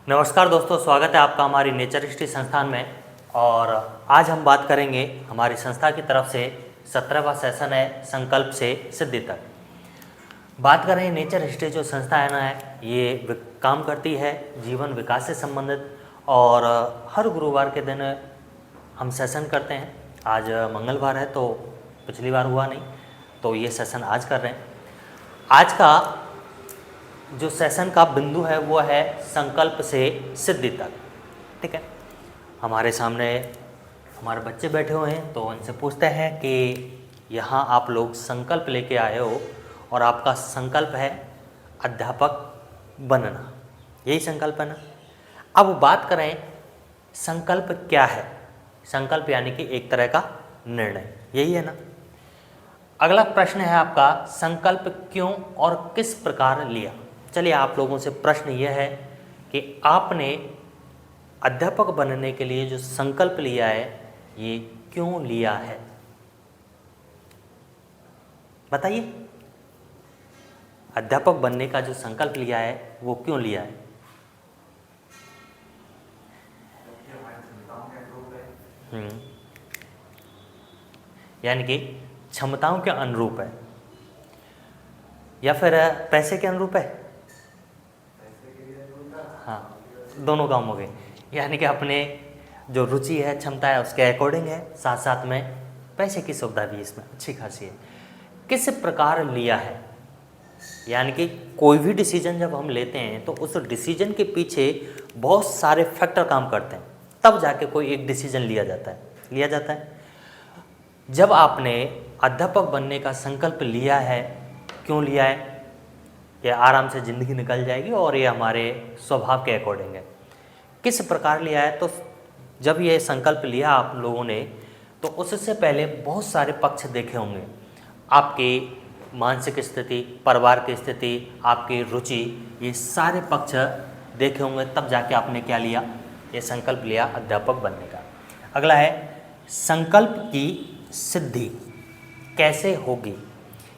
नमस्कार दोस्तों, स्वागत है आपका हमारी नेचर हिस्ट्री संस्थान में। और आज हम बात करेंगे हमारी संस्था की तरफ से 17वां सेशन है संकल्प से सिद्धि तक। बात करें नेचर हिस्ट्री जो संस्था है ना ये काम करती है जीवन विकास से संबंधित, और हर गुरुवार के दिन हम सेशन करते हैं। आज मंगलवार है तो पिछली बार हुआ नहीं, तो ये सेशन आज कर रहे हैं। आज का जो सेशन का बिंदु है वो है संकल्प से सिद्धि तक। ठीक है, हमारे सामने हमारे बच्चे बैठे हुए हैं, तो उनसे पूछते हैं कि यहाँ आप लोग संकल्प लेके आए हो और आपका संकल्प है अध्यापक बनना, यही संकल्प है ना। अब बात करें संकल्प क्या है। संकल्प यानी कि एक तरह का निर्णय, यही है ना। अगला प्रश्न है आपका, संकल्प क्यों और किस प्रकार लिया। चलिए, आप लोगों से प्रश्न यह है कि आपने अध्यापक बनने के लिए जो संकल्प लिया है ये क्यों लिया है, बताइए। अध्यापक बनने का जो संकल्प लिया है वो क्यों लिया है? यानी कि क्षमताओं के अनुरूप है या फिर पैसे के अनुरूप है? हाँ, दोनों काम हो गए। यानी कि अपने जो रुचि है, क्षमता है, उसके अकॉर्डिंग है, साथ साथ में पैसे की सुविधा भी इसमें अच्छी खासी है। किस प्रकार लिया है, यानी कि कोई भी डिसीजन जब हम लेते हैं तो उस डिसीजन के पीछे बहुत सारे फैक्टर काम करते हैं, तब जाके कोई एक डिसीजन लिया जाता है। जब आपने अध्यापक बनने का संकल्प लिया है, क्यों लिया है? ये आराम से ज़िंदगी निकल जाएगी और ये हमारे स्वभाव के अकॉर्डिंग है। किस प्रकार लिया है, तो जब ये संकल्प लिया आप लोगों ने तो उससे पहले बहुत सारे पक्ष देखे होंगे। आपकी मानसिक स्थिति, परिवार की स्थिति, आपकी रुचि, ये सारे पक्ष देखे होंगे, तब जाके आपने क्या लिया, ये संकल्प लिया अध्यापक बनने का। अगला है संकल्प की सिद्धि कैसे होगी,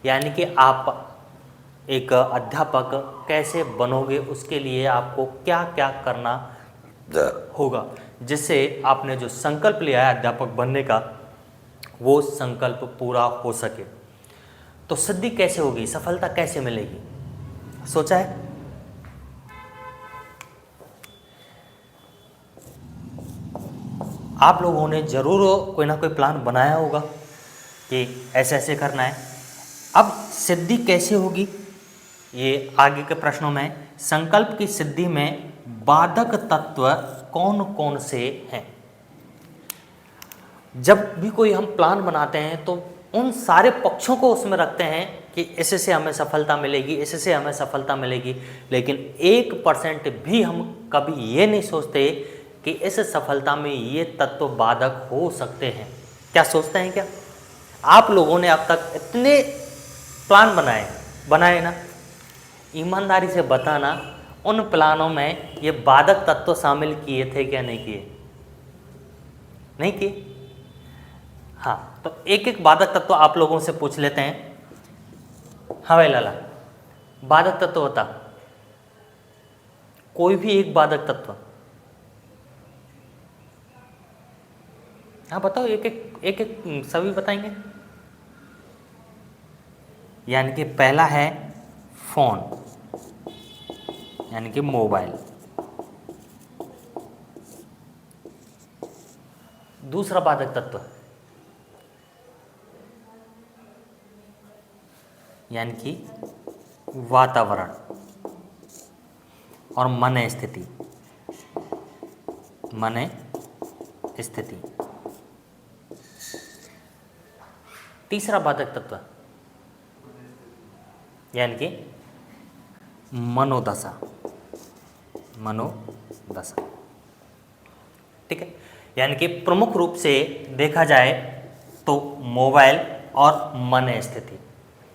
यानी कि आप एक अध्यापक कैसे बनोगे, उसके लिए आपको क्या क्या करना होगा, जिससे आपने जो संकल्प लिया है अध्यापक बनने का वो संकल्प पूरा हो सके। तो सिद्धि कैसे होगी, सफलता कैसे मिलेगी, सोचा है? आप लोगों ने जरूर कोई ना कोई प्लान बनाया होगा कि ऐसे ऐसे करना है। अब सिद्धि कैसे होगी, ये आगे के प्रश्नों में। संकल्प की सिद्धि में बाधक तत्व कौन कौन से हैं? जब भी कोई हम प्लान बनाते हैं तो उन सारे पक्षों को उसमें रखते हैं कि इससे हमें सफलता मिलेगी, इससे हमें सफलता मिलेगी, लेकिन 1% भी हम कभी ये नहीं सोचते कि इस सफलता में ये तत्व बाधक हो सकते हैं। क्या सोचते हैं क्या? आप लोगों ने अब तक इतने प्लान बनाए ना, ईमानदारी से बताना, उन प्लानों में ये बाधक तत्व शामिल किए थे क्या नहीं किए? नहीं किए। हाँ, तो एक एक बाधक तत्व आप लोगों से पूछ लेते हैं। हाँ भाई लाला, बाधक तत्व बता, कोई भी एक बाधक तत्व। हाँ बताओ, एक एक सभी बताएंगे। यानी कि पहला है फोन, यानी कि मोबाइल। दूसरा बाधक तत्व यानी कि वातावरण और मन स्थिति। तीसरा बाधक तत्व यानी कि मनोदशा। ठीक है, यानी कि प्रमुख रूप से देखा जाए तो मोबाइल और मन स्थिति।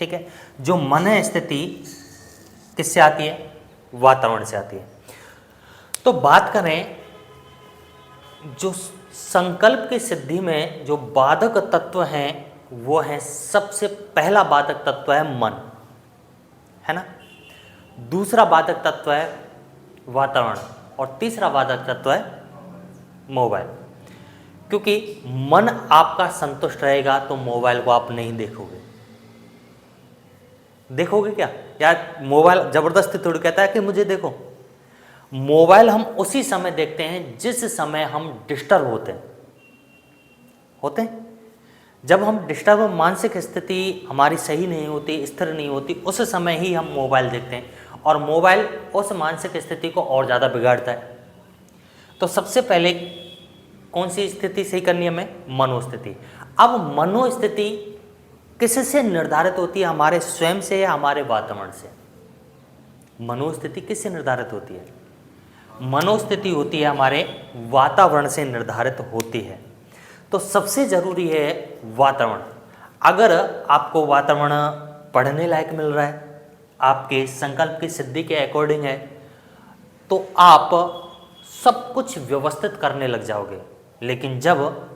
ठीक है, जो मन स्थिति किससे आती है? वातावरण से आती है। तो बात करें जो संकल्प की सिद्धि में जो बाधक तत्व हैं वो है, सबसे पहला बाधक तत्व है मन, है ना। दूसरा बाधक तत्व है वातावरण और तीसरा बाधक तत्व है मोबाइल। क्योंकि मन आपका संतुष्ट रहेगा तो मोबाइल को आप नहीं देखोगे। देखोगे क्या यार, मोबाइल जबरदस्ती थोड़ी कहता है कि मुझे देखो। मोबाइल हम उसी समय देखते हैं जिस समय हम डिस्टर्ब होते हैं। जब हम डिस्टर्ब, मानसिक स्थिति हमारी सही नहीं होती, स्थिर नहीं होती, उस समय ही हम मोबाइल देखते हैं और मोबाइल उस मानसिक स्थिति को और ज़्यादा बिगाड़ता है। तो सबसे पहले कौन सी स्थिति सही करनी है हमें? मनोस्थिति। अब मनोस्थिति किससे निर्धारित होती है? हमारे स्वयं से या हमारे वातावरण से? मनोस्थिति किससे निर्धारित होती है? मनोस्थिति होती है हमारे वातावरण से निर्धारित होती है। तो सबसे ज़रूरी है वातावरण। अगर आपको वातावरण पढ़ने लायक मिल रहा है, आपके संकल्प की सिद्धि के अकॉर्डिंग है, तो आप सब कुछ व्यवस्थित करने लग जाओगे। लेकिन जब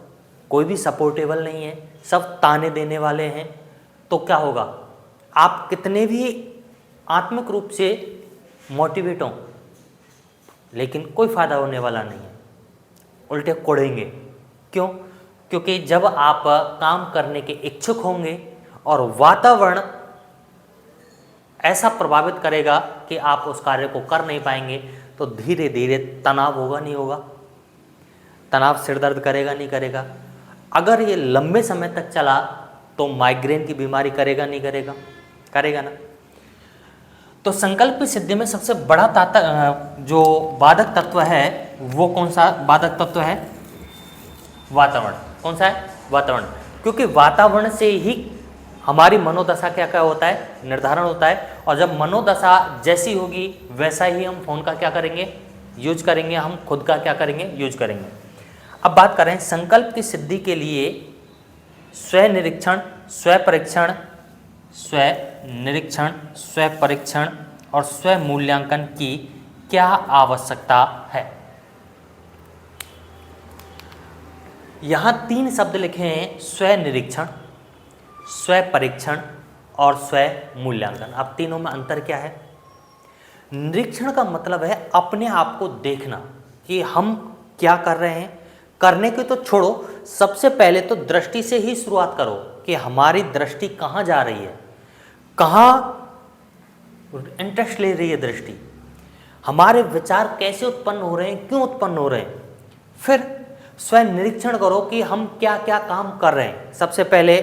कोई भी सपोर्टेबल नहीं है, सब ताने देने वाले हैं, तो क्या होगा? आप कितने भी आत्मिक रूप से मोटिवेट हों, लेकिन कोई फ़ायदा होने वाला नहीं है, उल्टे कोड़ेंगे। क्यों? क्योंकि जब आप काम करने के इच्छुक होंगे और वातावरण ऐसा प्रभावित करेगा कि आप उस कार्य को कर नहीं पाएंगे, तो धीरे धीरे तनाव होगा, नहीं होगा? तनाव सिर दर्द करेगा, नहीं करेगा? अगर ये लंबे समय तक चला तो माइग्रेन की बीमारी करेगा, नहीं करेगा? करेगा ना। तो संकल्प की सिद्धि में सबसे बड़ा जो बाधक तत्व है वो कौन सा बाधक तत्व है? वातावरण। कौन सा है? वातावरण। क्योंकि वातावरण से ही हमारी मनोदशा क्या क्या होता है? निर्धारण होता है। और जब मनोदशा जैसी होगी वैसा ही हम फोन का क्या करेंगे? यूज करेंगे। हम खुद का क्या करेंगे? यूज करेंगे। अब बात करें संकल्प की सिद्धि के लिए स्व निरीक्षण, स्व परीक्षण, स्व निरीक्षण, स्व परीक्षण और स्व मूल्यांकन की क्या आवश्यकता है? यहाँ 3 शब्द लिखे हैं, स्व निरीक्षण, स्व परीक्षण और स्व मूल्यांकन। अब तीनों में अंतर क्या है? निरीक्षण का मतलब है अपने आप को देखना कि हम क्या कर रहे हैं। करने के तो छोड़ो, सबसे पहले तो दृष्टि से ही शुरुआत करो कि हमारी दृष्टि कहाँ जा रही है, कहाँ इंटरेस्ट ले रही है दृष्टि, हमारे विचार कैसे उत्पन्न हो रहे हैं, क्यों उत्पन्न हो रहे हैं। फिर स्व निरीक्षण करो कि हम क्या क्या काम कर रहे हैं। सबसे पहले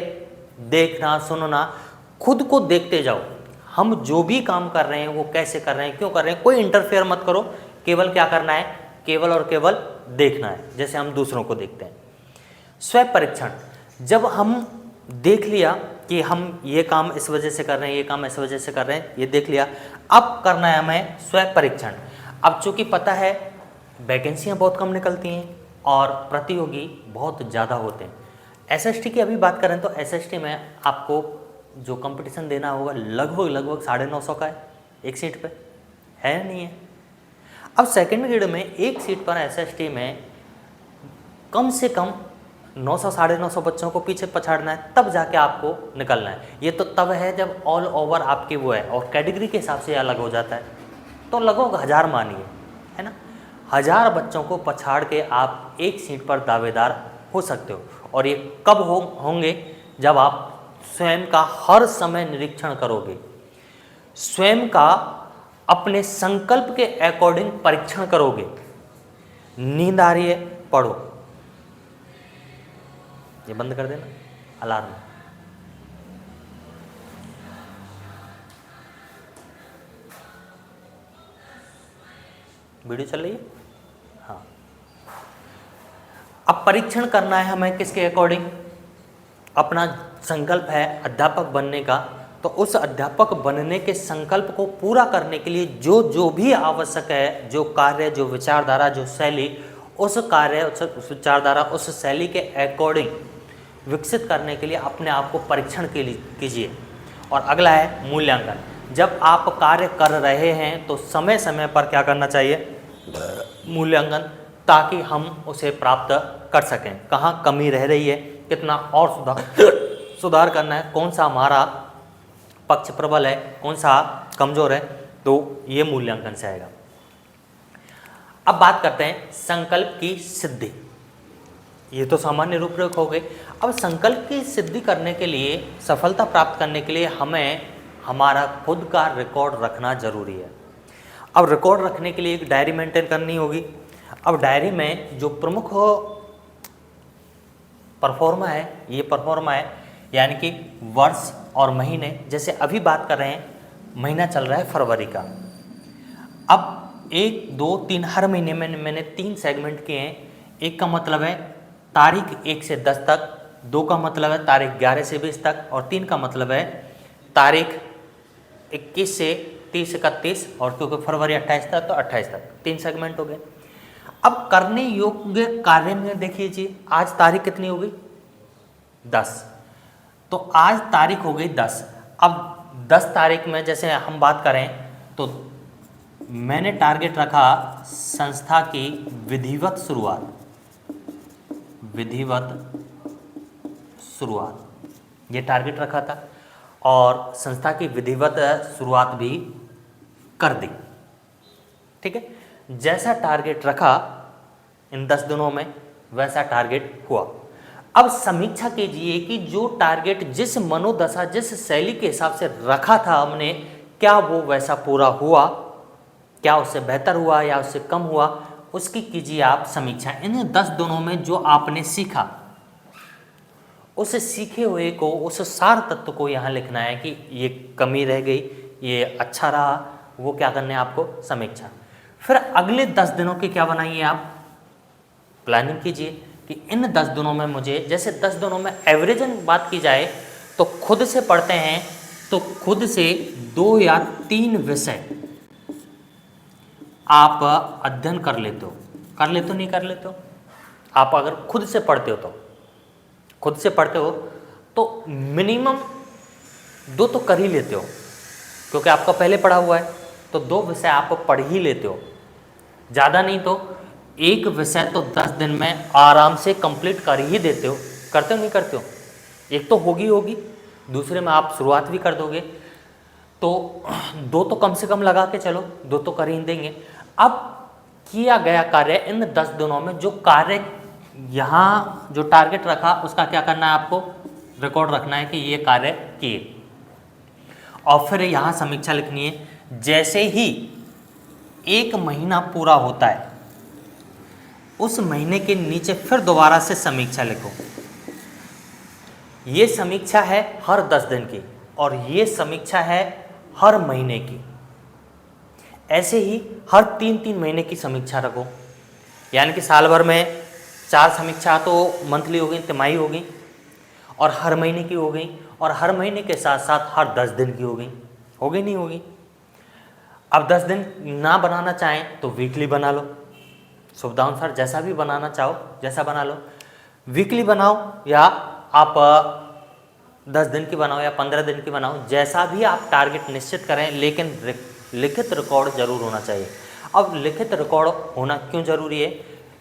देखना, सुनना, खुद को देखते जाओ। हम जो भी काम कर रहे हैं वो कैसे कर रहे हैं, क्यों कर रहे हैं। कोई इंटरफेयर मत करो, केवल क्या करना है? केवल और केवल देखना है, जैसे हम दूसरों को देखते हैं। स्व परीक्षण, जब हम देख लिया कि हम ये काम इस वजह से कर रहे हैं, ये काम इस वजह से कर रहे हैं, ये देख लिया, अब करना है हमें स्व परीक्षण। अब चूंकि पता है वैकेंसियाँ बहुत कम निकलती हैं और प्रतियोगी बहुत ज़्यादा होते हैं। एसएसटी की अभी बात करें तो एसएसटी में आपको जो कंपटीशन देना होगा लगभग 950 का है एक सीट पे, है नहीं है? अब सेकंड ग्रेड में एक सीट पर एसएसटी में कम से कम 900 950 बच्चों को पीछे पछाड़ना है, तब जाके आपको निकलना है। ये तो तब है जब ऑल ओवर आपकी वो है, और कैटेगरी के हिसाब से अलग हो जाता है, तो लगभग 1000 मानिए, है ना। 1000 बच्चों को पछाड़ के आप एक सीट पर दावेदार हो सकते हो। और ये कब होंगे? जब आप स्वयं का हर समय निरीक्षण करोगे, स्वयं का अपने संकल्प के अकॉर्डिंग परीक्षण करोगे। नींद आ रही है, पढ़ो। ये बंद कर देना अलार्म। वीडियो चल रही है? हाँ। अब परीक्षण करना है हमें किसके अकॉर्डिंग? अपना संकल्प है अध्यापक बनने का, तो उस अध्यापक बनने के संकल्प को पूरा करने के लिए जो जो भी आवश्यक है, जो कार्य, जो विचारधारा, जो शैली, उस कार्य, उस विचारधारा, उस शैली के अकॉर्डिंग विकसित करने के लिए अपने आप को परीक्षण के लिए कीजिए। और अगला है मूल्यांकन। जब आप कार्य कर रहे हैं तो समय समय पर क्या करना चाहिए? मूल्यांकन, ताकि हम उसे प्राप्त कर सकें। कहाँ कमी रह रही है, कितना और सुधार करना है, कौन सा हमारा पक्ष प्रबल है, कौन सा कमज़ोर है, तो ये मूल्यांकन से आएगा। अब बात करते हैं संकल्प की सिद्धि। ये तो सामान्य रूपरेखा हो गई। अब संकल्प की सिद्धि करने के लिए, सफलता प्राप्त करने के लिए हमें हमारा खुद का रिकॉर्ड रखना जरूरी है। अब रिकॉर्ड रखने के लिए एक डायरी मेंटेन करनी होगी। अब डायरी में जो प्रमुख परफॉर्मा है, ये परफॉर्मा है यानी कि वर्ष और महीने। जैसे अभी बात कर रहे हैं, महीना चल रहा है फरवरी का। अब 1, 2, 3 हर महीने में मैंने 3 सेगमेंट किए हैं। एक का मतलब है तारीख 1 से 10 तक, 2 का मतलब है तारीख 11 से 20 तक, और 3 का मतलब है तारीख 21 से 30, 31, और क्योंकि फरवरी 28 था तो 28 तक। 3 सेगमेंट हो गए। अब करने योग्य कार्य में देखिए जी, आज तारीख कितनी हो गई? 10। तो आज तारीख हो गई 10। अब 10 तारीख में जैसे हम बात करें तो मैंने टारगेट रखा संस्था की विधिवत शुरुआत, ये टारगेट रखा था और संस्था की विधिवत शुरुआत भी कर दी। ठीक है, जैसा टारगेट रखा इन 10 दिनों में वैसा टारगेट हुआ। अब समीक्षा कीजिए कि जो टारगेट जिस मनोदशा, जिस शैली के हिसाब से रखा था हमने, क्या वो वैसा पूरा हुआ, क्या उससे बेहतर हुआ या उससे कम हुआ, उसकी कीजिए आप समीक्षा। इन 10 दिनों में जो आपने सीखा, उस सीखे हुए को, उस सार तत्व को यहाँ लिखना है कि ये कमी रह गई, ये अच्छा रहा, वो क्या करना है आपको? समीक्षा। फिर अगले 10 दिनों की क्या बनाइए आप? प्लानिंग कीजिए कि इन 10 दिनों में मुझे, जैसे 10 दिनों में एवरेजन बात की जाए तो खुद से पढ़ते हैं तो खुद से 2 या 3 विषय आप अध्ययन कर लेते हो। नहीं कर लेते हो? आप अगर खुद से पढ़ते हो तो मिनिमम 2 तो कर ही लेते हो, क्योंकि आपका पहले पढ़ा हुआ है तो 2 विषय आप पढ़ ही लेते हो। ज़्यादा नहीं तो 1 विषय तो 10 दिन में आराम से कंप्लीट कर ही देते हो। करते हो नहीं करते हो? एक तो होगी, दूसरे में आप शुरुआत भी कर दोगे, तो 2 तो कम से कम लगा के चलो, 2 तो कर ही देंगे। अब किया गया कार्य, इन 10 दिनों में जो कार्य यहाँ जो टारगेट रखा उसका क्या करना है आपको? रिकॉर्ड रखना है कि ये कार्य किए, और फिर यहाँ समीक्षा लिखनी है। जैसे ही 1 महीना पूरा होता है, उस महीने के नीचे फिर दोबारा से समीक्षा लिखो। ये समीक्षा है हर 10 दिन की और ये समीक्षा है हर महीने की। ऐसे ही हर 3-3 महीने की समीक्षा रखो, यानी कि साल भर में 4 समीक्षा तो मंथली हो गई, तिमाही हो गई, और हर महीने की हो गई, और हर महीने के साथ साथ हर 10 दिन की हो गई, नहीं होगी? अब 10 दिन ना बनाना चाहें तो वीकली बना लो, सुविधानुसार जैसा भी बनाना चाहो जैसा बना लो। वीकली बनाओ या आप 10 दिन की बनाओ या 15 दिन की बनाओ, जैसा भी आप टारगेट निश्चित करें, लेकिन लिखित रिकॉर्ड जरूर होना चाहिए। अब लिखित रिकॉर्ड होना क्यों जरूरी है?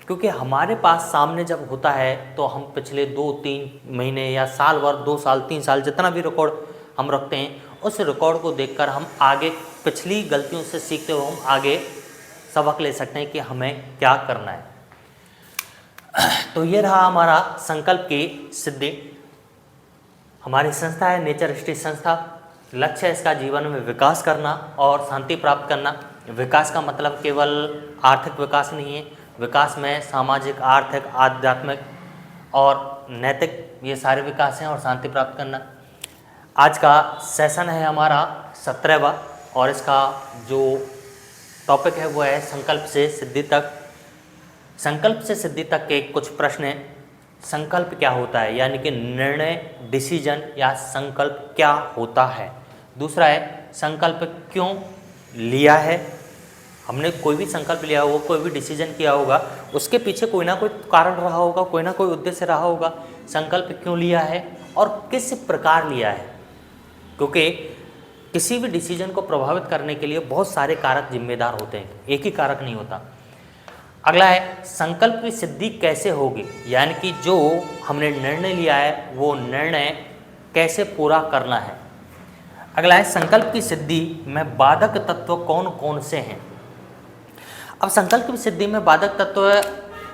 क्योंकि हमारे पास सामने जब होता है तो हम पिछले 2-3 महीने या साल भर, 2 साल 3 साल जितना भी रिकॉर्ड हम रखते हैं, उस रिकॉर्ड को देखकर हम आगे पिछली गलतियों से सीखते हुए हम आगे सबक ले सकते हैं कि हमें क्या करना है। तो ये रहा हमारा संकल्प की सिद्धि। हमारी संस्था है नेचर हिस्ट्री संस्था। लक्ष्य है इसका जीवन में विकास करना और शांति प्राप्त करना। विकास का मतलब केवल आर्थिक विकास नहीं है, विकास में सामाजिक, आर्थिक, आध्यात्मिक और नैतिक, ये सारे विकास हैं, और शांति प्राप्त करना। आज का सेशन है हमारा 17वां, और इसका जो टॉपिक है वो है संकल्प से सिद्धि तक। संकल्प से सिद्धि तक के कुछ प्रश्न हैं। संकल्प क्या होता है, यानी कि निर्णय, डिसीजन या संकल्प क्या होता है। दूसरा है संकल्प क्यों लिया है। हमने कोई भी संकल्प लिया होगा, कोई भी डिसीजन किया होगा, उसके पीछे कोई ना कोई कारण रहा होगा, कोई ना कोई उद्देश्य रहा होगा। संकल्प क्यों लिया है और किस प्रकार लिया है, क्योंकि किसी भी डिसीजन को प्रभावित करने के लिए बहुत सारे कारक जिम्मेदार होते हैं, एक ही कारक नहीं होता। अगला है संकल्प की सिद्धि कैसे होगी, यानी कि जो हमने निर्णय लिया है वो निर्णय कैसे पूरा करना है। अगला है संकल्प की सिद्धि में बाधक तत्व कौन कौन से हैं। अब संकल्प की सिद्धि में बाधक तत्व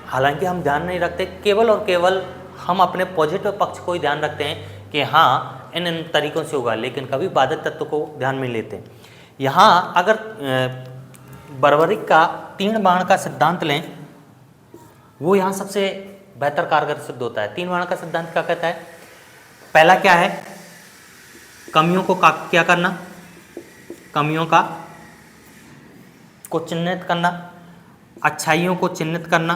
हालांकि हम ध्यान नहीं रखते, केवल और केवल हम अपने पॉजिटिव पक्ष को ही ध्यान रखते हैं कि हाँ इन इन तरीकों से होगा, लेकिन कभी बाधक तत्व को ध्यान में लेते हैं। यहाँ अगर बर्बरिक का 3 बाण का सिद्धांत लें, वो यहाँ सबसे बेहतर कारगर सिद्ध होता है। 3 बाण का सिद्धांत क्या कहता है? पहला क्या है? कमियों को क्या करना, कमियों को चिन्हित करना, अच्छाइयों को चिन्हित करना,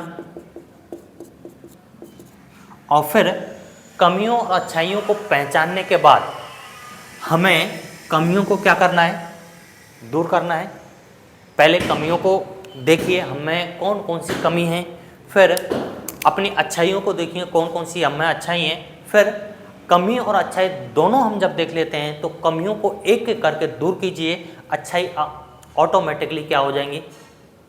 और फिर कमियों और अच्छाइयों को पहचानने के बाद हमें कमियों को क्या करना है? दूर करना है। पहले कमियों को देखिए हमें कौन कौन सी कमी है, फिर अपनी अच्छाइयों को देखिए कौन कौन सी हमें अच्छाई हैं, फिर कमी और अच्छाई दोनों हम जब देख लेते हैं तो कमियों को एक एक करके दूर कीजिए, अच्छाई ऑटोमेटिकली क्या हो जाएंगी?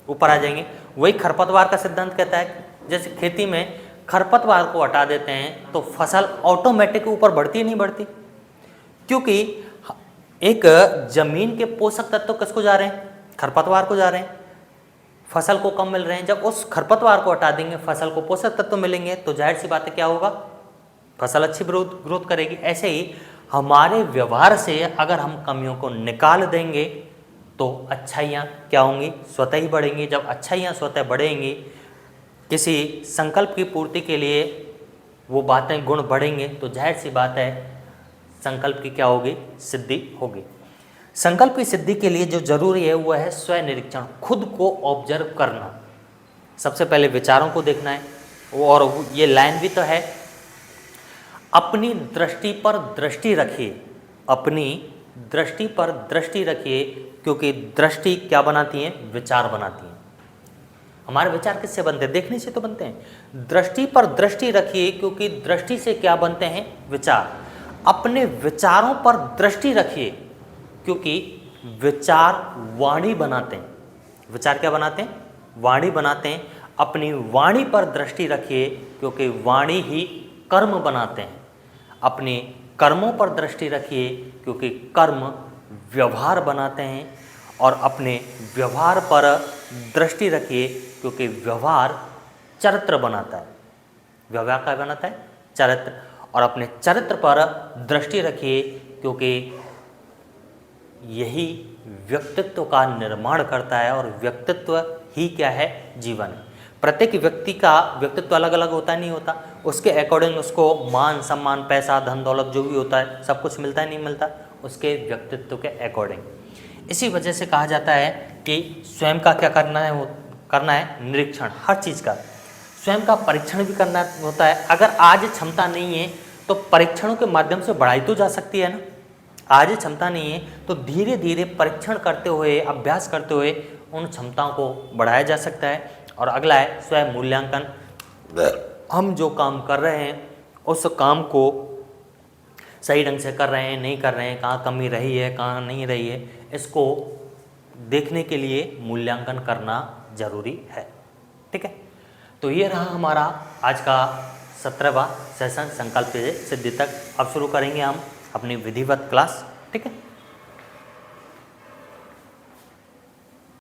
ऊपर आ जाएंगे। वही खरपतवार का सिद्धांत कहता है, जैसे खेती में खरपतवार को हटा देते हैं तो फसल ऑटोमेटिक ऊपर बढ़ती ही नहीं बढ़ती, क्योंकि एक जमीन के पोषक तत्व किसको जा रहे हैं? खरपतवार को जा रहे हैं, फसल को कम मिल रहे हैं। जब उस खरपतवार को हटा देंगे फसल को पोषक तत्व मिलेंगे तो जाहिर सी बात है क्या होगा? फसल अच्छी ग्रोथ करेगी। ऐसे ही हमारे व्यवहार से अगर हम कमियों को निकाल देंगे तो अच्छाइयाँ क्या होंगी? स्वतः ही बढ़ेंगी। जब अच्छाइयाँ स्वतः बढ़ेंगी, किसी संकल्प की पूर्ति के लिए वो बातें गुण बढ़ेंगे, तो जाहिर सी बात है संकल्प की क्या होगी? सिद्धि होगी। संकल्प की सिद्धि के लिए जो जरूरी है वो है स्व निरीक्षण, खुद को ऑब्जर्व करना। सबसे पहले विचारों को देखना है, और ये लाइन भी तो है, अपनी दृष्टि पर दृष्टि रखिए, अपनी दृष्टि पर दृष्टि रखिए, क्योंकि दृष्टि क्या बनाती है? विचार बनाती है। हमारे विचार किससे बनते हैं? देखने से तो बनते हैं। दृष्टि पर दृष्टि रखिए, क्योंकि दृष्टि से क्या बनते हैं? विचार। अपने विचारों पर दृष्टि रखिए, क्योंकि विचार वाणी बनाते हैं। विचार क्या बनाते हैं? वाणी बनाते हैं। अपनी वाणी पर दृष्टि रखिए, क्योंकि वाणी ही कर्म बनाते हैं। अपने कर्मों पर दृष्टि रखिए, क्योंकि कर्म व्यवहार बनाते हैं। और अपने व्यवहार पर दृष्टि रखिए, क्योंकि व्यवहार चरित्र बनाता है। व्यवहार क्या बनाता है? चरित्र। और अपने चरित्र पर दृष्टि रखिए, क्योंकि यही व्यक्तित्व का निर्माण करता है, और व्यक्तित्व ही क्या है? जीवन है। प्रत्येक व्यक्ति का व्यक्तित्व अलग अलग होता नहीं होता, उसके अकॉर्डिंग उसको मान सम्मान, पैसा, धन दौलत जो भी होता है सब कुछ मिलता है नहीं मिलता, उसके व्यक्तित्व के अकॉर्डिंग। इसी वजह से कहा जाता है कि स्वयं का क्या करना है? वो करना है निरीक्षण, हर चीज़ का स्वयं का परीक्षण भी करना होता है। अगर आज क्षमता नहीं है तो परीक्षणों के माध्यम से बढ़ाई तो जा सकती है ना। आज क्षमता नहीं है तो धीरे धीरे परीक्षण करते हुए, अभ्यास करते हुए उन क्षमताओं को बढ़ाया जा सकता है। और अगला है स्वयं मूल्यांकन। हम जो काम कर रहे हैं उस काम को सही ढंग से कर रहे हैं, नहीं कर रहे हैं, कहाँ कमी रही है, कहाँ नहीं रही है, इसको देखने के लिए मूल्यांकन करना जरूरी है। ठीक है, तो ये रहा हमारा आज का 17वां सेशन संकल्प से सिद्धि तक। अब शुरू करेंगे हम अपनी विधिवत क्लास। ठीक है।